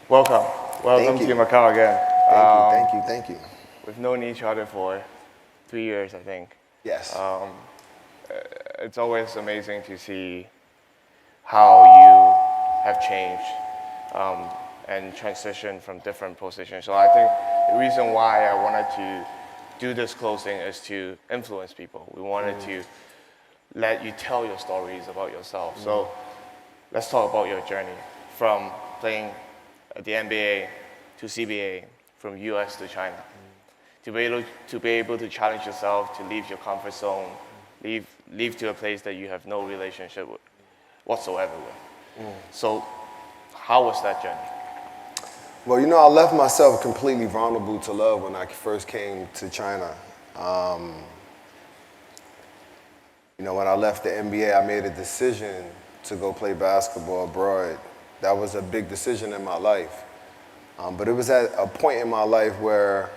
Welcome. Welcome Thank to you. Macau again. Thank you. Thank you. Thank you. We've known each other for 3 years, I think. Yes. It's always amazing to see how you have changed and transitioned from different positions. So I think the reason why I wanted to do this closing is to influence people. We wanted to let you tell your stories about yourself. So let's talk about your journey from playing at the NBA to CBA, from US to China. To be able to challenge yourself, to leave your comfort zone, leave to a place that you have no relationship with, whatsoever with. So how was that journey? Well, I left myself completely vulnerable to love when I first came to China. When I left the NBA, I made a decision to go play basketball abroad. That was a big decision in my life. But it was at a point in my life where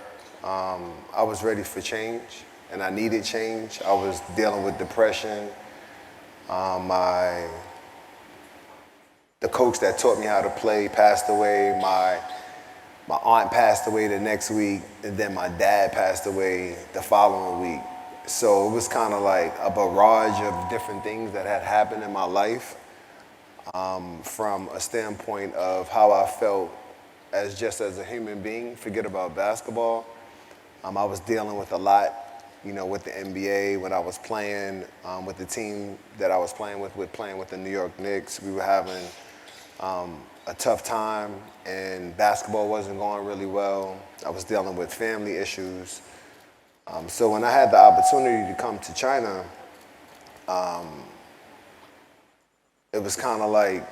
I was ready for change, and I needed change. I was dealing with depression. The coach that taught me how to play passed away. My aunt passed away the next week, and then my dad passed away the following week. So it was kind of like a barrage of different things that had happened in my life, from a standpoint of how I felt as a human being. Forget about basketball. I was dealing with a lot, with the NBA when I was playing with the team that I was playing with playing with the New York Knicks. We were having a tough time, and basketball wasn't going really well. I was dealing with family issues. So when I had the opportunity to come to China, it was kind of like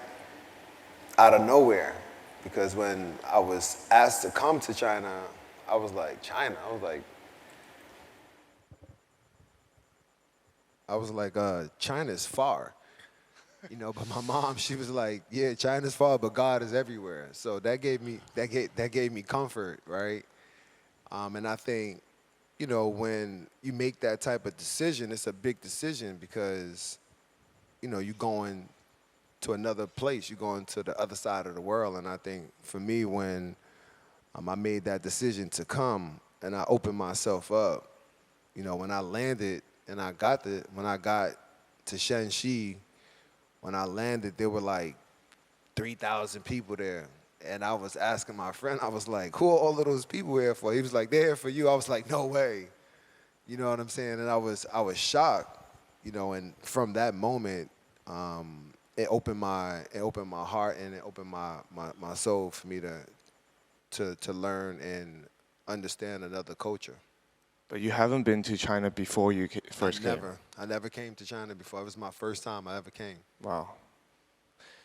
out of nowhere, because when I was asked to come to China, I was like, China? China's far. But my mom, she was like, yeah, China's far, but God is everywhere. So that gave me comfort, right? And I think, when you make that type of decision, it's a big decision because, you're going to another place, you're going to the other side of the world. And I think for me, when I made that decision to come and I opened myself up, when I landed and when I got to Shanxi, when I landed, there were like 3,000 people there. And I was asking my friend, I was like, who are all of those people here for? He was like, they're here for you. I was like, no way. You know what I'm saying? And I was shocked, and from that moment, it opened my heart, and it opened my soul for me to learn and understand another culture. But you haven't been to China before you first came. I never came to China before. It was my first time I ever came. Wow.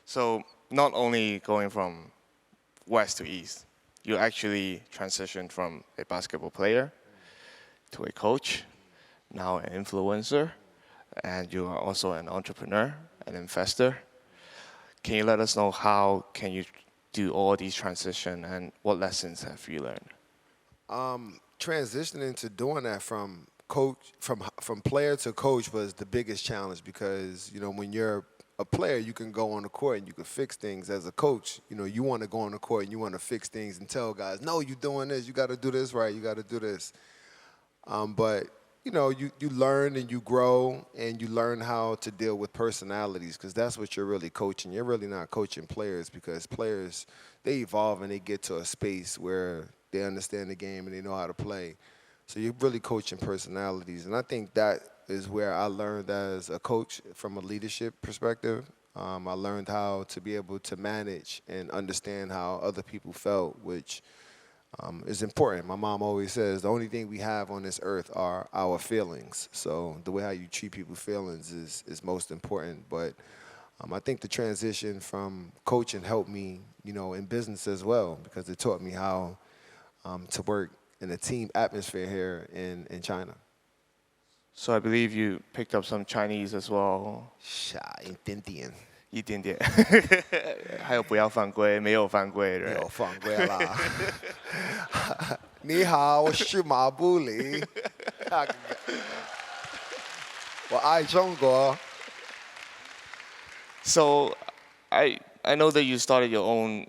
So not only going from west to east, you actually transitioned from a basketball player to a coach, now an influencer, and you are also an entrepreneur, an investor. Can you let us know how can you do all these transition and what lessons have you learned? Transitioning to doing that from player to coach was the biggest challenge, because when you're a player, you can go on the court and you can fix things. As a coach, you want to go on the court and you want to fix things and tell guys, no, you're doing this, you got to do this right, you got to do this. But you learn and you grow and you learn how to deal with personalities, because that's what you're really coaching. You're really not coaching players, because players, they evolve and they get to a space where they understand the game and they know how to play. So you're really coaching personalities. And I think that is where I learned as a coach from a leadership perspective. I learned how to be able to manage and understand how other people felt, which is important. My mom always says the only thing we have on this earth are our feelings. So the way how you treat people's feelings is most important. But I think the transition from coaching helped me, in business as well, because it taught me how to work in a team atmosphere here in China. So I believe you picked up some Chinese as well. 一点点。一点点，还有不要犯规，没有犯规，没有犯规啦。你好，我是马布里。我爱中国。So I know that you started your own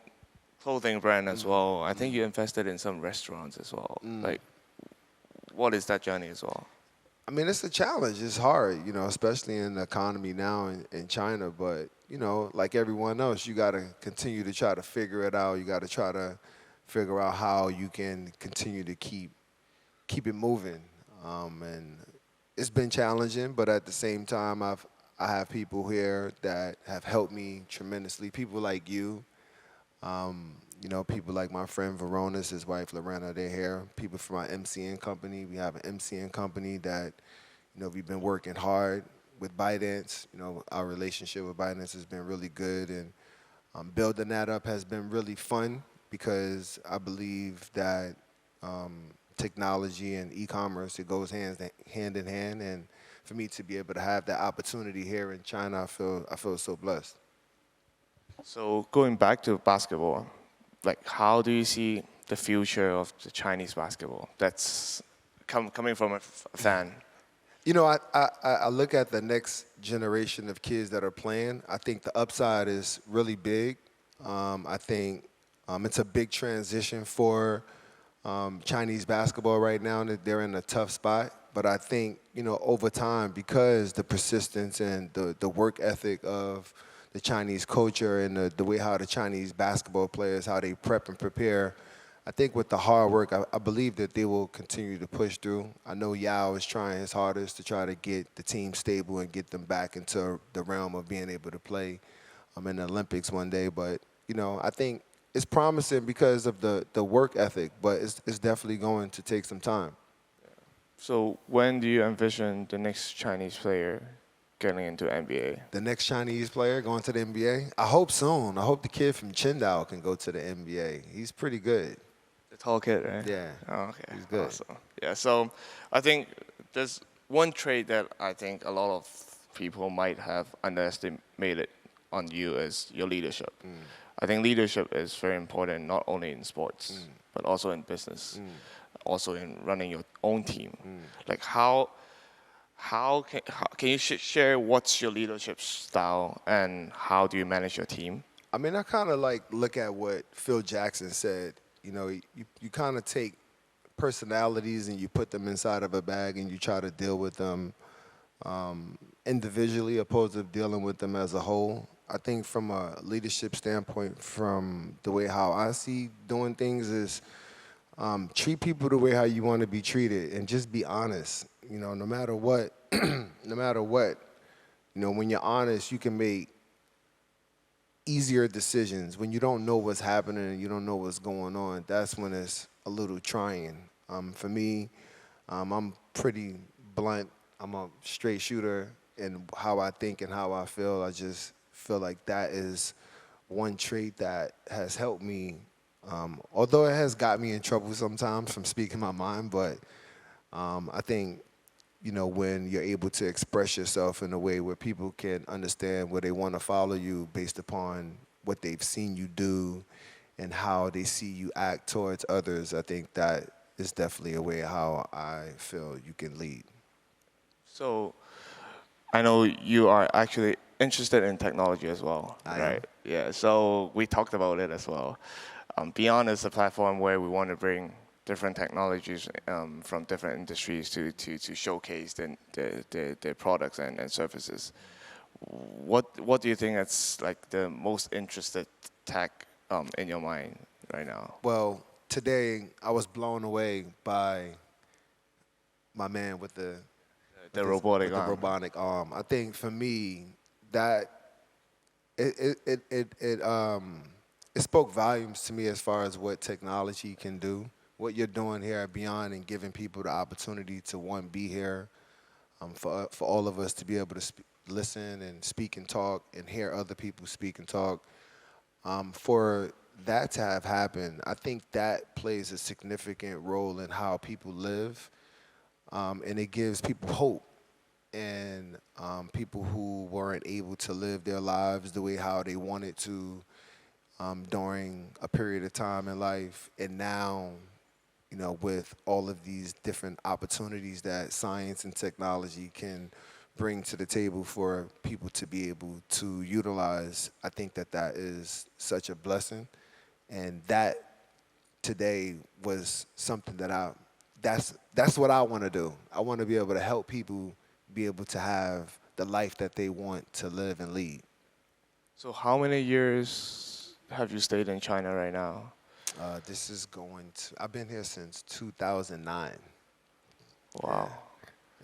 clothing brand as well. I think you invested in some restaurants as well. Like, what is that journey as well? I mean, it's a challenge. It's hard, especially in the economy now in China. But, like everyone else, you got to continue to try to figure it out. You got to try to figure out how you can continue to keep it moving. And it's been challenging, but at the same time, I have people here that have helped me tremendously. People like you, people like my friend Veronis, his wife Lorena, they're here. People from my MCN company. We have an MCN company that, we've been working hard with ByteDance. Our relationship with ByteDance has been really good, and building that up has been really fun because I believe that technology and e-commerce, it goes hand in hand. And for me to be able to have that opportunity here in China, I feel so blessed. So going back to basketball, like how do you see the future of the Chinese basketball? That's coming from a fan. I look at the next generation of kids that are playing. I think the upside is really big. I think it's a big transition for Chinese basketball right now. That they're in a tough spot. But I think, over time, because the persistence and the work ethic of the Chinese culture and the way how the Chinese basketball players, how they prep and prepare, I think with the hard work, I believe that they will continue to push through. I know Yao is trying his hardest to try to get the team stable and get them back into the realm of being able to play in the Olympics one day. But, I think it's promising because of the work ethic, but it's definitely going to take some time. So when do you envision the next Chinese player getting into NBA? The next Chinese player going to the NBA? I hope soon. I hope the kid from Qingdao can go to the NBA. He's pretty good. The tall kid, right? Yeah. Oh, okay. He's good. Awesome. Yeah, so I think there's one trait that I think a lot of people might have underestimated on you is your leadership. I think leadership is very important, not only in sports, but also in business, also in running your own team. Like how can you share what's your leadership style and how do you manage your team? I mean, I kind of look at what Phil Jackson said. You kind of take personalities and you put them inside of a bag and you try to deal with them individually opposed to dealing with them as a whole. I think from a leadership standpoint, from the way how I see doing things is treat people the way how you want to be treated and just be honest. No matter what, when you're honest, you can make easier decisions. When you don't know what's happening and you don't know what's going on, that's when it's a little trying. For me, I'm pretty blunt. I'm a straight shooter in how I think and how I feel. I just feel like that is one trait that has helped me, although it has got me in trouble sometimes from speaking my mind, but I think, when you're able to express yourself in a way where people can understand where they want to follow you based upon what they've seen you do and how they see you act towards others, I think that is definitely a way how I feel you can lead. So I know you are actually interested in technology as well, right? Yeah, so we talked about it as well. Beyond is a platform where we want to bring different technologies from different industries to showcase their products and services. What do you think is like the most interested tech in your mind right now? Well, today I was blown away by my man with the robotic arm. I think for me that it spoke volumes to me as far as what technology can do. What you're doing here at Beyond and giving people the opportunity to, one, be here, for all of us to be able to listen and speak and talk and hear other people speak and talk. For that to have happened, I think that plays a significant role in how people live, and it gives people hope. And people who weren't able to live their lives the way how they wanted to during a period of time in life, and now, with all of these different opportunities that science and technology can bring to the table for people to be able to utilize, I think that is such a blessing. And that today was something that that's what I want to do. I want to be able to help people be able to have the life that they want to live and lead. So how many years have you stayed in China right now? This is going to, I've been here since 2009. Wow.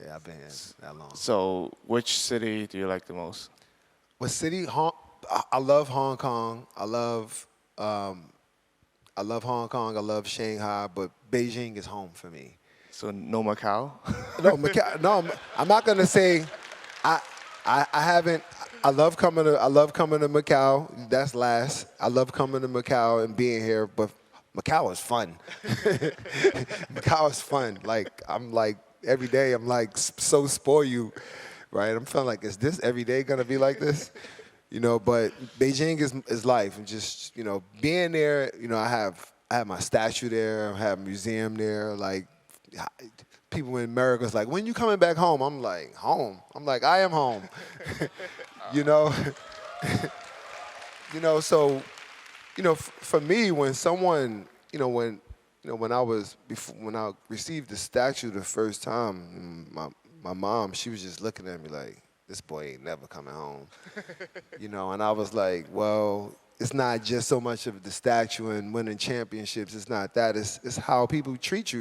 Yeah, I've been here that long. So which city do you like the most? What city? I love Hong Kong. I love Hong Kong. I love Shanghai, but Beijing is home for me. So no Macau? No, Macau. No, I'm not gonna say. I, I haven't. I love coming to. I love coming to Macau. That's last. I love coming to Macau and being here, but Macau is fun. Macau is fun. Like I'm like every day. I'm like so spoil you, right? I'm feeling like, is this every day gonna be like this? You know, but Beijing is life, and just being there. I have my statue there. I have a museum there. Like people in America is like, when you coming back home? I'm like, home. I'm like, I am home. you know, So for me, when someone, when I received the statue the first time, my mom, she was just looking at me like, this boy ain't never coming home. And I was like, well, it's not just so much of the statue and winning championships. It's not that. It's how people treat you.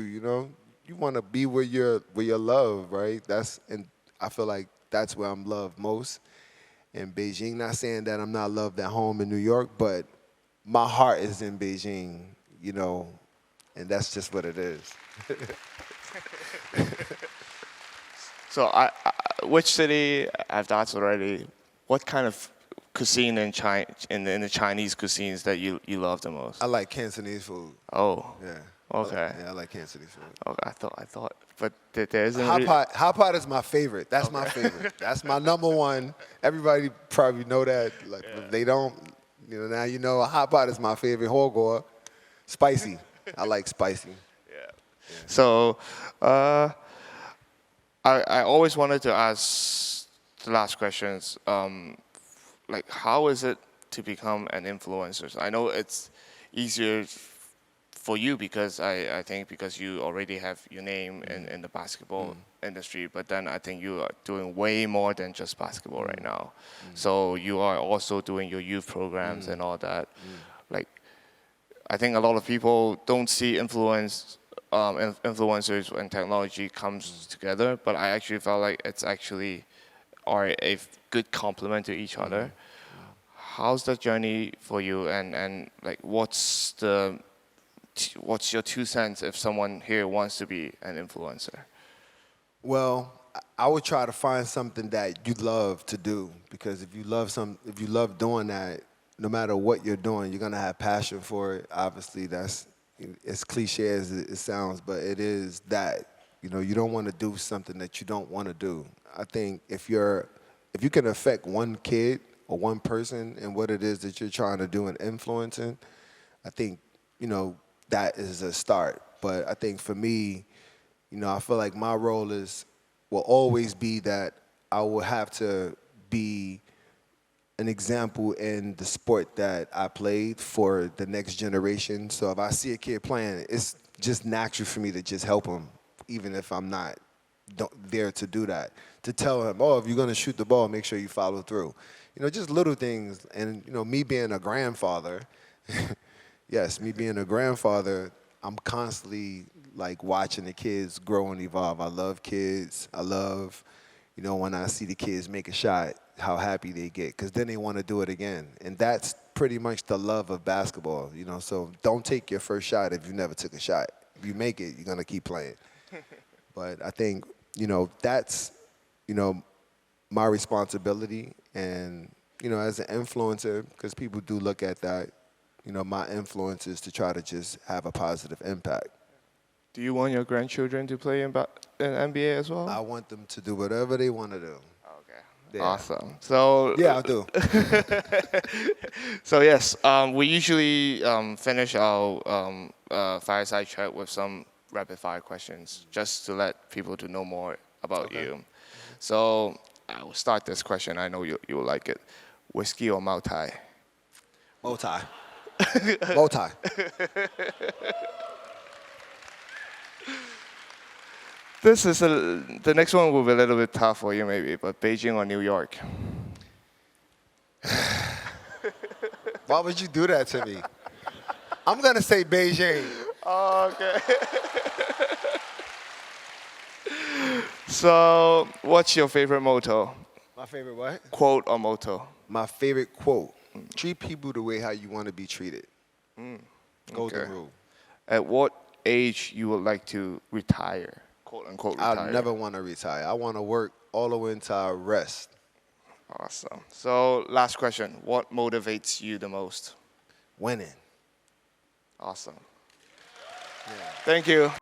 You want to be where you're loved, right? And I feel like that's where I'm loved most in Beijing. Not saying that I'm not loved at home in New York, but my heart is in Beijing. And that's just what it is. So which city, I've asked already, what kind of cuisine in the Chinese cuisines that you love the most? I like Cantonese food. Oh. Yeah. Okay. Yeah, I like Cantonese food. Okay, I thought, but there isn't. Hot pot is my favorite. That's my favorite. That's my number one. Everybody probably know that. Like, if they don't, now a hot pot is my favorite. Hogor, spicy. I like spicy. Yeah. So, I always wanted to ask the last questions. Like, how is it to become an influencer? I know it's easier for you because I think because you already have your name in the basketball industry, but then I think you are doing way more than just basketball right now. So you are also doing your youth programs and all that. Like, I think a lot of people don't see influencers and technology comes together, but I actually felt like it's actually are a good complement to each other. How's that journey for you, and like what's your 2 cents if someone here wants to be an influencer? Well, I would try to find something that you love to do, because if you love doing that, no matter what you're doing, you're gonna have passion for it. Obviously, that's as cliche as it sounds, but it is that. You don't want to do something that you don't want to do. I think if you can affect one kid or one person in what it is that you're trying to do and influencing, I think that is a start. But I think for me, I feel like my role will always be that I will have to be an example in the sport that I played for the next generation. So if I see a kid playing, it's just natural for me to just help him, even if I'm not there to do that. To tell him, oh, if you're going to shoot the ball, make sure you follow through. Just little things. And, me being a grandfather, yes, me being a grandfather, I'm constantly like watching the kids grow and evolve. I love kids. I love, when I see the kids make a shot, how happy they get, because then they want to do it again. And that's pretty much the love of basketball, So don't take your first shot if you never took a shot. If you make it, you're going to keep playing. But I think, that's, my responsibility. And, as an influencer, because people do look at that, my influence is to try to just have a positive impact. Do you want your grandchildren to play in NBA as well? I want them to do whatever they want to do. Okay. Yeah. Awesome. So yeah, I do. So yes, we usually finish our fireside chat with some rapid fire questions, just to let people to know more about you. So I will start this question. I know you will like it. Whiskey or Multi? Multi. Multi. The next one will be a little bit tough for you maybe, but Beijing or New York? Why would you do that to me? I'm going to say Beijing. Oh, okay. So, what's your favorite motto? My favorite what? Quote or motto? My favorite quote. Treat people the way how you want to be treated. Golden Okay. rule. At what age you would like to retire? Quote unquote retire. I never want to retire. I want to work all the way until I rest. Awesome. So, last question. What motivates you the most? Winning. Awesome. Yeah. Thank you.